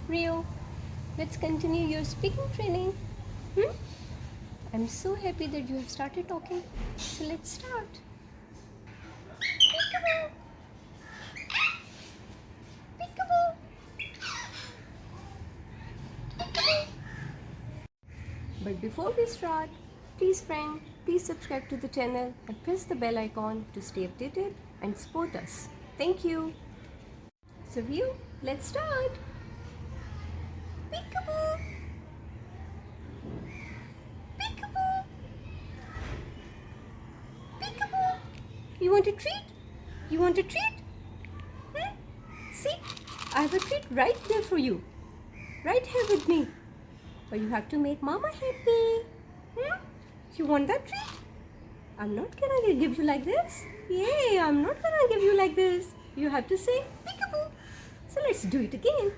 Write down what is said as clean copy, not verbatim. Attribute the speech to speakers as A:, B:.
A: Rio, let's continue your speaking training. Hmm? I'm so happy that you have started talking. So let's start. Peekaboo. Peekaboo. Peekaboo. But before we start, please subscribe to the channel and press the bell icon to stay updated and support us. Thank you. So Rio, let's start. Peekaboo. Peekaboo. Peekaboo. You want a treat? You want a treat? Hmm? See, I have a treat right there for you. Right here with me. But you have to make Mama happy. Hmm? You want that treat? I'm not gonna give you like this. Yay, I'm not gonna give you like this. You have to say peekaboo. So let's do it again.